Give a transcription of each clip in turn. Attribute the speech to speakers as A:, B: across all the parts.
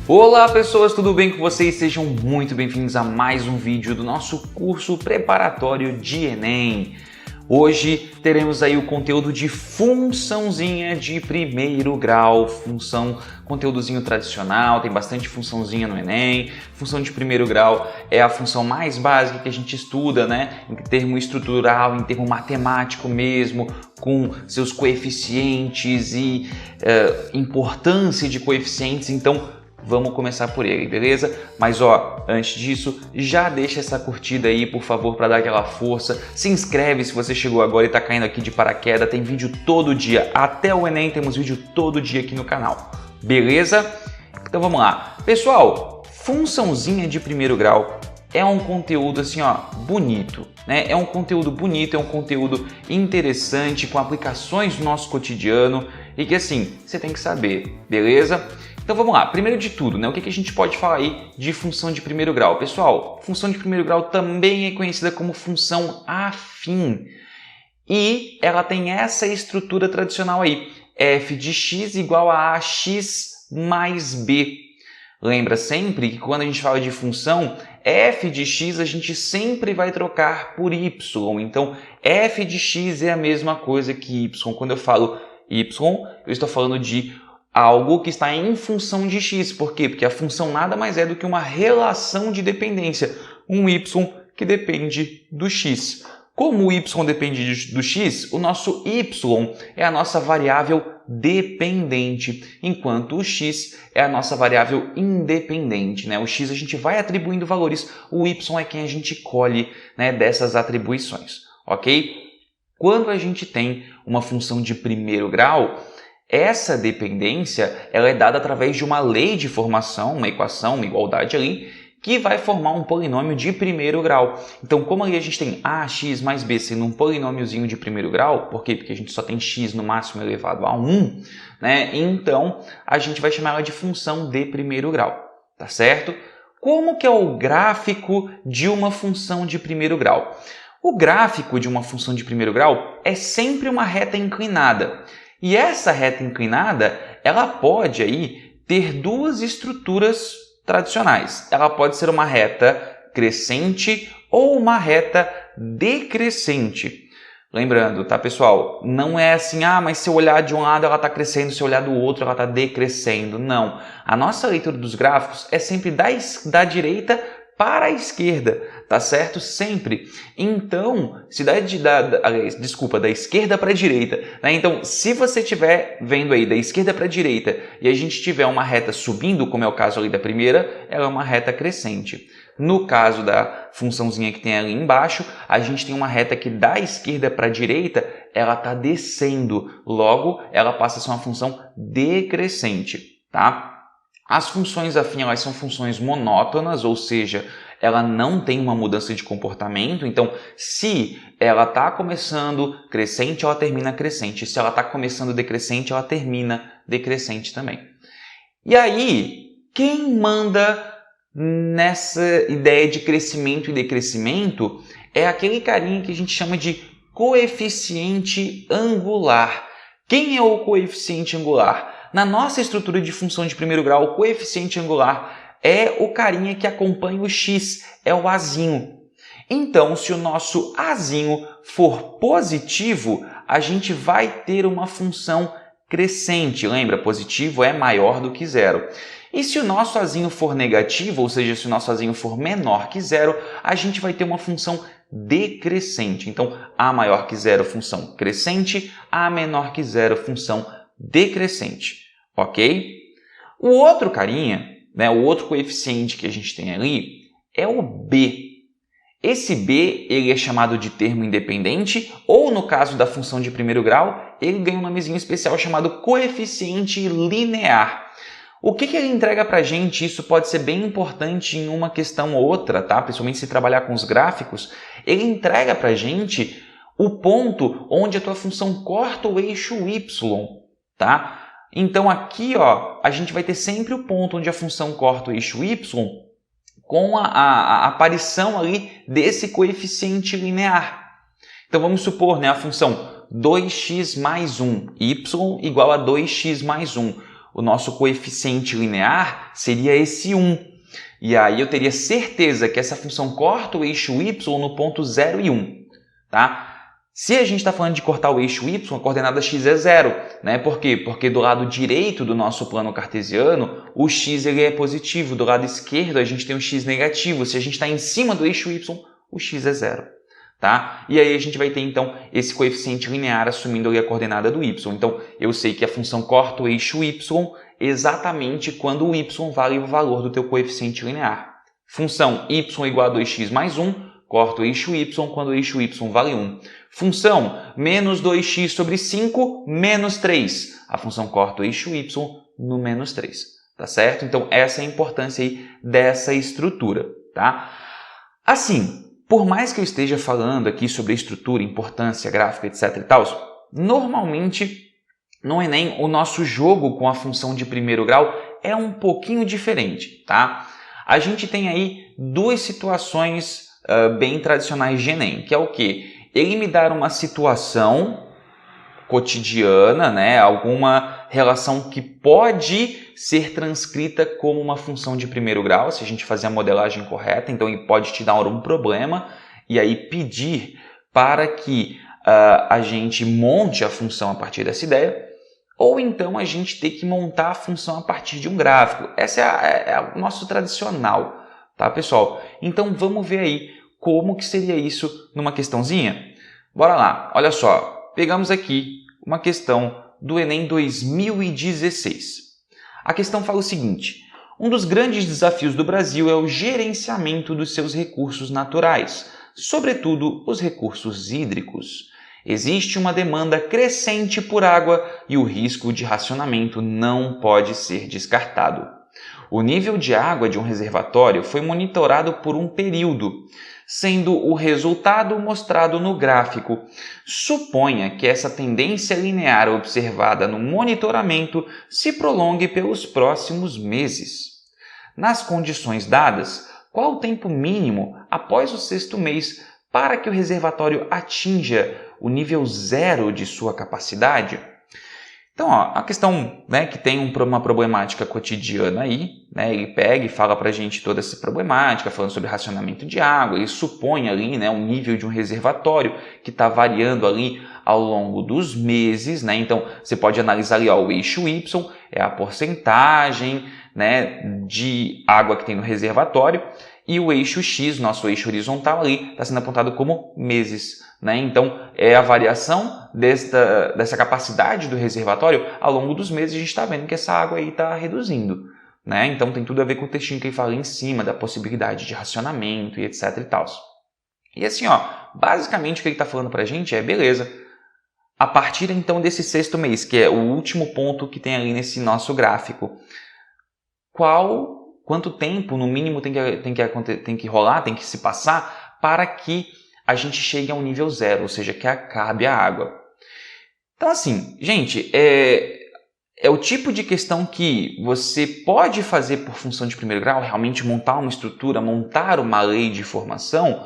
A: Olá pessoas, tudo bem com vocês? Sejam muito bem-vindos a mais um vídeo do nosso curso preparatório de Enem. Hoje teremos aí o conteúdo de funçãozinha de primeiro grau, conteúdozinho tradicional, tem bastante funçãozinha no Enem. Função de primeiro grau é a função mais básica que a gente estuda, né? Em termo estrutural, em termo matemático mesmo, com seus coeficientes e importância de coeficientes, então vamos começar por ele, beleza? Mas ó, antes disso, já deixa essa curtida aí, por favor, para dar aquela força. Se inscreve se você chegou agora e tá caindo aqui de paraquedas. Tem vídeo todo dia, até o Enem temos vídeo todo dia aqui no canal, beleza? Então vamos lá. Pessoal, funçãozinha de primeiro grau é um conteúdo assim, ó, bonito, né? É um conteúdo bonito, é um conteúdo interessante, com aplicações no nosso cotidiano e que assim, você tem que saber, beleza? Então vamos lá, primeiro de tudo, né, o que a gente pode falar aí de função de primeiro grau? Pessoal, função de primeiro grau também é conhecida como função afim e ela tem essa estrutura tradicional aí, f de x igual a ax mais b. Lembra sempre que quando a gente fala de função, f de x a gente sempre vai trocar por y, então f de x é a mesma coisa que y. Quando eu falo y, eu estou falando de algo que está em função de x. Por quê? Porque a função nada mais é do que uma relação de dependência, um y que depende do x. Como o y depende do x, o nosso y é a nossa variável dependente, enquanto o x é a nossa variável independente, né? O x a gente vai atribuindo valores, o y é quem a gente colhe, né, dessas atribuições, ok? Quando a gente tem uma função de primeiro grau, essa dependência ela é dada através de uma lei de formação, uma equação, uma igualdade ali, que vai formar um polinômio de primeiro grau. Então, como ali a gente tem ax mais b sendo um polinômiozinho de primeiro grau, por quê? Porque a gente só tem x no máximo elevado a 1, né? Então, a gente vai chamar ela de função de primeiro grau, tá certo? Como que é o gráfico de uma função de primeiro grau? O gráfico de uma função de primeiro grau é sempre uma reta inclinada. E essa reta inclinada, ela pode aí ter duas estruturas tradicionais. Ela pode ser uma reta crescente ou uma reta decrescente. Lembrando, tá, pessoal? Não é assim, mas se eu olhar de um lado ela está crescendo, se eu olhar do outro ela está decrescendo. Não. A nossa leitura dos gráficos é sempre da direita para a esquerda, tá certo? Sempre. Então, da esquerda para a direita, né? Então, se você estiver vendo aí da esquerda para a direita e a gente tiver uma reta subindo, como é o caso ali da primeira, ela é uma reta crescente. No caso da funçãozinha que tem ali embaixo, a gente tem uma reta que da esquerda para a direita, ela está descendo. Logo, ela passa a ser uma função decrescente, tá? As funções afins elas são funções monótonas, ou seja, ela não tem uma mudança de comportamento. Então, se ela está começando crescente, ela termina crescente. Se ela está começando decrescente, ela termina decrescente também. E aí, quem manda nessa ideia de crescimento e decrescimento é aquele carinha que a gente chama de coeficiente angular. Quem é o coeficiente angular? Na nossa estrutura de função de primeiro grau, o coeficiente angular é o carinha que acompanha o x, é o azinho. Então, se o nosso azinho for positivo, a gente vai ter uma função crescente. Lembra, positivo é maior do que zero. E se o nosso azinho for negativo, ou seja, se o nosso azinho for menor que zero, a gente vai ter uma função decrescente. Então, a maior que zero, função crescente, a menor que zero, função decrescente, ok? O outro carinha, né, o outro coeficiente que a gente tem ali é o b. Esse b ele é chamado de termo independente ou, no caso da função de primeiro grau, ele ganha um nomezinho especial chamado coeficiente linear. O que ele entrega para a gente? Isso pode ser bem importante em uma questão ou outra, tá? Principalmente se trabalhar com os gráficos. Ele entrega para a gente o ponto onde a tua função corta o eixo y, tá? Então aqui, ó, a gente vai ter sempre o ponto onde a função corta o eixo y com a aparição ali desse coeficiente linear. Então vamos supor, né, a função 2x mais 1, y igual a 2x mais 1. o nosso coeficiente linear seria esse 1. E aí eu teria certeza que essa função corta o eixo y no ponto 0 e 1. Tá? Se a gente está falando de cortar o eixo y, a coordenada x é 0. Né? Por quê? Porque do lado direito do nosso plano cartesiano, o x ele é positivo. Do lado esquerdo, a gente tem o x negativo. Se a gente está em cima do eixo y, o x é 0. Tá? E aí a gente vai ter, então, esse coeficiente linear assumindo ali a coordenada do y. Então, eu sei que a função corta o eixo y exatamente quando o y vale o valor do teu coeficiente linear. Função y igual a 2x mais 1, corta o eixo y quando o eixo y vale 1. Função menos 2x sobre 5 menos 3. A função corta o eixo y no menos 3. Tá certo? Então, essa é a importância aí dessa estrutura. Tá? Assim, por mais que eu esteja falando aqui sobre a estrutura, importância, gráfica, etc. e tal, normalmente no Enem o nosso jogo com a função de primeiro grau é um pouquinho diferente. Tá? A gente tem aí duas situações bem tradicionais de Enem, que é o quê? Ele me dar uma situação cotidiana, né? Alguma relação que pode ser transcrita como uma função de primeiro grau, se a gente fazer a modelagem correta, então ele pode te dar um problema e aí pedir para que a gente monte a função a partir dessa ideia, ou então a gente ter que montar a função a partir de um gráfico. Essa é o nosso tradicional, tá, pessoal? Então vamos ver aí como que seria isso numa questãozinha? Bora lá, olha só, pegamos aqui uma questão do Enem 2016. A questão fala o seguinte: um dos grandes desafios do Brasil é o gerenciamento dos seus recursos naturais, sobretudo os recursos hídricos. Existe uma demanda crescente por água e o risco de racionamento não pode ser descartado. O nível de água de um reservatório foi monitorado por um período, sendo o resultado mostrado no gráfico. Suponha que essa tendência linear observada no monitoramento se prolongue pelos próximos meses. Nas condições dadas, qual o tempo mínimo após o 6º mês para que o reservatório atinja o nível 0 de sua capacidade? Então, ó, a questão, né, que tem uma problemática cotidiana aí, né, ele pega e fala para a gente toda essa problemática, falando sobre racionamento de água, ele supõe ali, né, um nível de um reservatório que está variando ali ao longo dos meses, né, então você pode analisar ali, ó, o eixo y é a porcentagem, né, de água que tem no reservatório, e o eixo x, nosso eixo horizontal ali, está sendo apontado como meses. Né? Então, é a variação dessa capacidade do reservatório ao longo dos meses. A gente está vendo que essa água aí está reduzindo. Né? Então, tem tudo a ver com o textinho que ele fala em cima, da possibilidade de racionamento e etc e tal. E assim, ó, basicamente o que ele está falando para a gente é, beleza, a partir então desse 6º mês, que é o último ponto que tem ali nesse nosso gráfico, quanto tempo, no mínimo, tem que rolar, tem que se passar para que a gente chegue a um nível 0, ou seja, que acabe a água. Então, assim, gente, é o tipo de questão que você pode fazer por função de primeiro grau, realmente montar uma estrutura, montar uma lei de formação,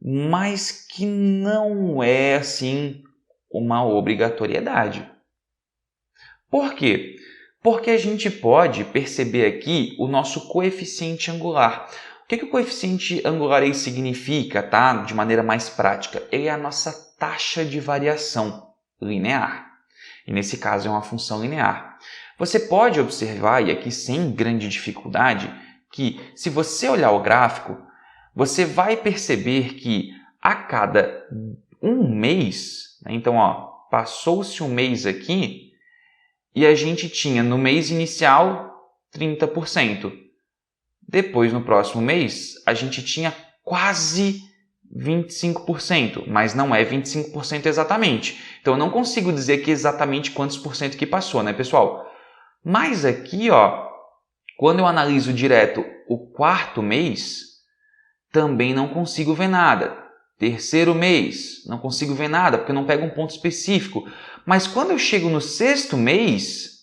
A: mas que não é, assim, uma obrigatoriedade. Por quê? Porque a gente pode perceber aqui o nosso coeficiente angular. O que o coeficiente angular aí significa, tá? De maneira mais prática? Ele é a nossa taxa de variação linear. E nesse caso é uma função linear. Você pode observar, e aqui sem grande dificuldade, que se você olhar o gráfico, você vai perceber que a cada um mês, né? Então, ó, passou-se um mês aqui, e a gente tinha no mês inicial 30%. Depois, no próximo mês, a gente tinha quase 25%, mas não é 25% exatamente. Então, eu não consigo dizer aqui exatamente quantos por cento que passou, né, pessoal? Mas aqui, ó, quando eu analiso direto o 4º mês, também não consigo ver nada. 3º mês, não consigo ver nada, porque eu não pego um ponto específico. Mas quando eu chego no 6º mês,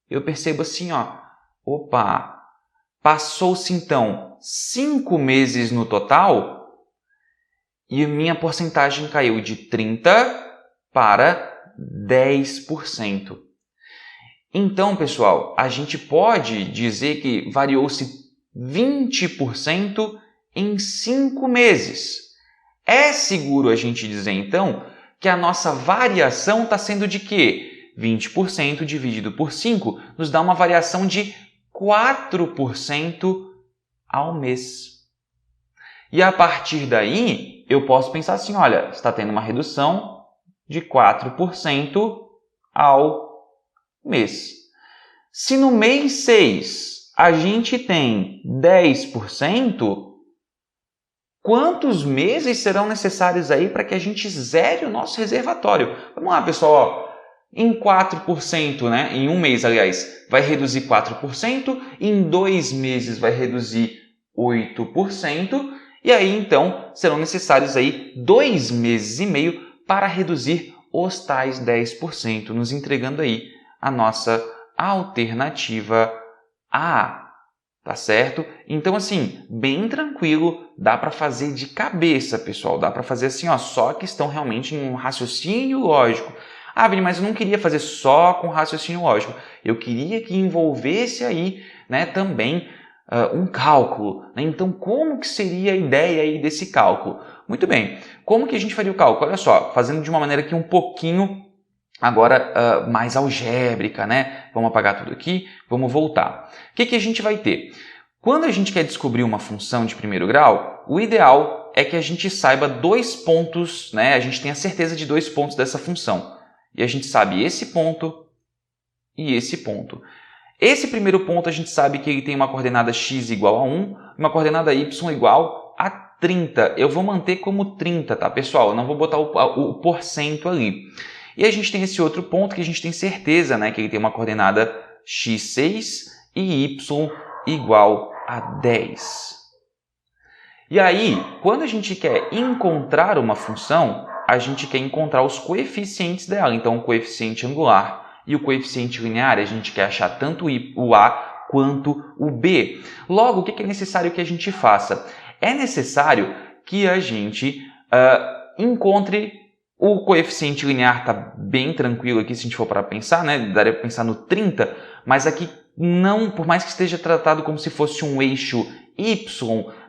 A: eu percebo assim, ó, opa, passou-se então 5 meses no total e minha porcentagem caiu de 30% para 10%. Então, pessoal, a gente pode dizer que variou-se 20% em 5 meses. É seguro a gente dizer, então, que a nossa variação está sendo de quê? 20% dividido por 5 nos dá uma variação de 4% ao mês. E a partir daí, eu posso pensar assim, olha, está tendo uma redução de 4% ao mês. Se no mês 6 a gente tem 10%, quantos meses serão necessários aí para que a gente zere o nosso reservatório? Vamos lá, pessoal. Em 4%, né? Em um mês, aliás, vai reduzir 4%, em 2 meses vai reduzir 8%, e aí, então, serão necessários aí 2 meses e meio para reduzir os tais 10%, nos entregando aí a nossa alternativa A. Tá certo? Então, assim, bem tranquilo, dá para fazer de cabeça, pessoal. Dá para fazer assim, ó, só que estão realmente em um raciocínio lógico. Ah, Vini, mas eu não queria fazer só com raciocínio lógico. Eu queria que envolvesse aí, né, também um cálculo. Né? Então, como que seria a ideia aí desse cálculo? Muito bem. Como que a gente faria o cálculo? Olha só, fazendo de uma maneira aqui um pouquinho agora mais algébrica, né? Vamos apagar tudo aqui, vamos voltar. O que a gente vai ter? Quando a gente quer descobrir uma função de primeiro grau, o ideal é que a gente saiba 2 pontos, né? A gente tenha certeza de 2 pontos dessa função. E a gente sabe esse ponto e esse ponto. Esse primeiro ponto a gente sabe que ele tem uma coordenada x igual a 1, uma coordenada y igual a 30. Eu vou manter como 30, tá, pessoal? Eu não vou botar o porcento ali. E a gente tem esse outro ponto que a gente tem certeza, né, que ele tem uma coordenada x6 e y igual a 10. E aí, quando a gente quer encontrar uma função, a gente quer encontrar os coeficientes dela. Então, o coeficiente angular e o coeficiente linear, a gente quer achar tanto o a quanto o b. Logo, o que é necessário que a gente faça? É necessário que a gente encontre o coeficiente linear. Está bem tranquilo aqui se a gente for para pensar, né? Daria para pensar no 30, mas aqui não, por mais que esteja tratado como se fosse um eixo y,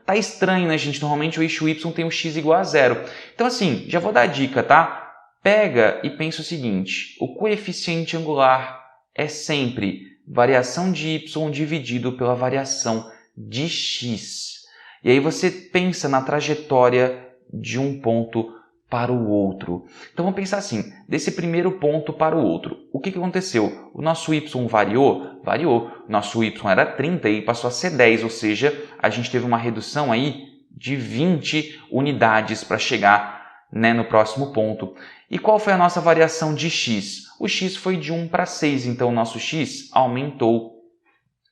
A: tá estranho, né, gente? Normalmente o eixo y tem um x igual a 0. Então, assim, já vou dar a dica, tá? Pega e pensa o seguinte, o coeficiente angular é sempre variação de y dividido pela variação de x. E aí você pensa na trajetória de um ponto para o outro. Então vamos pensar assim, desse primeiro ponto para o outro. O que aconteceu? O nosso y variou? Variou. O nosso y era 30 e passou a ser 10, ou seja, a gente teve uma redução aí de 20 unidades para chegar, né, no próximo ponto. E qual foi a nossa variação de x? O x foi de 1 para 6, então o nosso x aumentou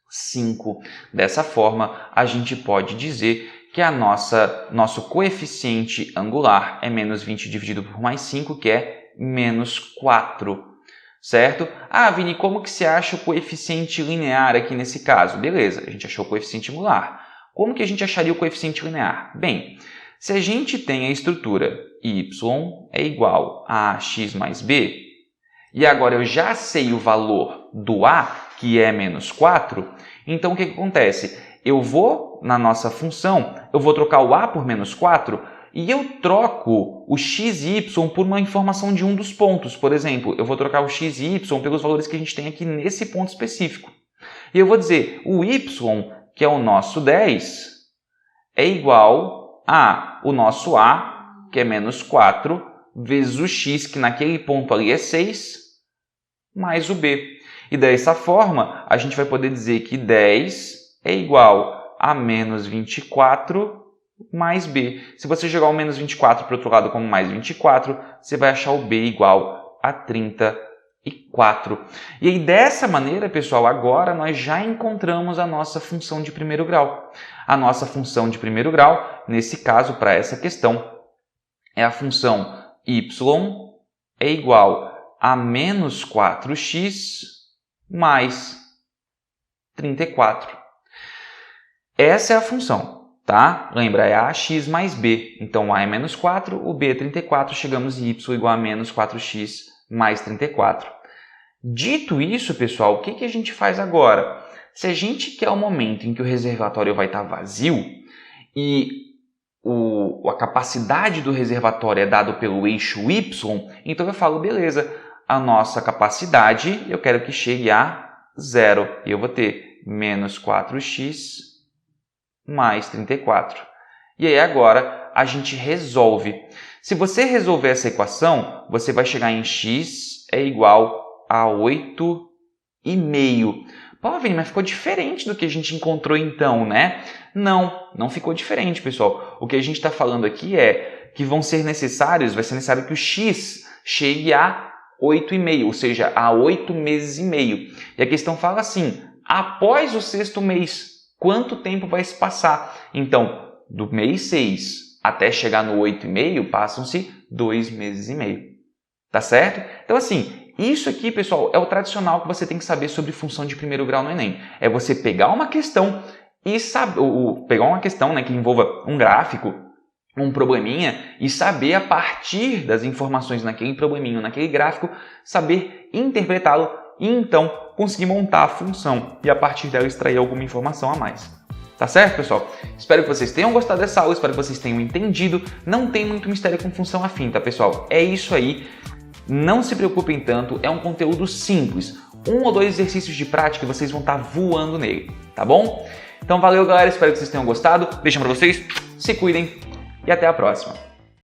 A: 5. Dessa forma, a gente pode dizer que nosso coeficiente angular é menos 20 dividido por mais 5, que é menos 4, certo? Ah, Vini, como que se acha o coeficiente linear aqui nesse caso? Beleza, a gente achou o coeficiente angular. Como que a gente acharia o coeficiente linear? Bem, se a gente tem a estrutura y é igual a x mais b, e agora eu já sei o valor do a, que é menos 4, então o que acontece? Eu vou, na nossa função, eu vou trocar o a por menos 4 e eu troco o x e y por uma informação de um dos pontos. Por exemplo, eu vou trocar o x e y pelos valores que a gente tem aqui nesse ponto específico. E eu vou dizer, o y, que é o nosso 10, é igual a o nosso a, que é menos 4, vezes o x, que naquele ponto ali é 6, mais o b. E dessa forma, a gente vai poder dizer que 10 é igual a menos 24 mais b. Se você jogar o menos 24 para o outro lado como mais 24, você vai achar o b igual a 34. E aí, dessa maneira, pessoal, agora nós já encontramos a nossa função de primeiro grau. A nossa função de primeiro grau, nesse caso, para essa questão, é a função y é igual a menos 4x mais 34. Essa é a função, tá? Lembra, é ax mais b. Então, a é menos 4, o b é 34, chegamos em y igual a menos 4x mais 34. Dito isso, pessoal, o que a gente faz agora? Se a gente quer o momento em que o reservatório vai estar vazio e a capacidade do reservatório é dado pelo eixo Y, então eu falo, beleza, a nossa capacidade eu quero que chegue a 0. E eu vou ter menos 4x mais 34. E aí agora a gente resolve. Se você resolver essa equação, você vai chegar em x é igual a 8,5. Pô, Vini, mas ficou diferente do que a gente encontrou então, né? Não ficou diferente, pessoal. O que a gente está falando aqui é que vai ser necessário que o x chegue a 8,5, ou seja, a 8 meses e meio. E a questão fala assim, após o 6º mês, quanto tempo vai se passar? Então, do mês 6 até chegar no 8,5, passam-se 2 meses e meio. Tá certo? Então, assim, isso aqui, pessoal, é o tradicional que você tem que saber sobre função de primeiro grau no Enem. É você pegar uma questão e saber, pegar uma questão, né, que envolva um gráfico, um probleminha, e saber a partir das informações naquele probleminha, naquele gráfico, saber interpretá-lo e então conseguir montar a função e a partir dela extrair alguma informação a mais. Tá certo, pessoal? Espero que vocês tenham gostado dessa aula, espero que vocês tenham entendido. Não tem muito mistério com função afim, tá, pessoal? É isso aí. Não se preocupem tanto, é um conteúdo simples. 1 ou 2 exercícios de prática e vocês vão estar voando nele, tá bom? Então valeu, galera, espero que vocês tenham gostado. Beijão pra vocês, se cuidem e até a próxima.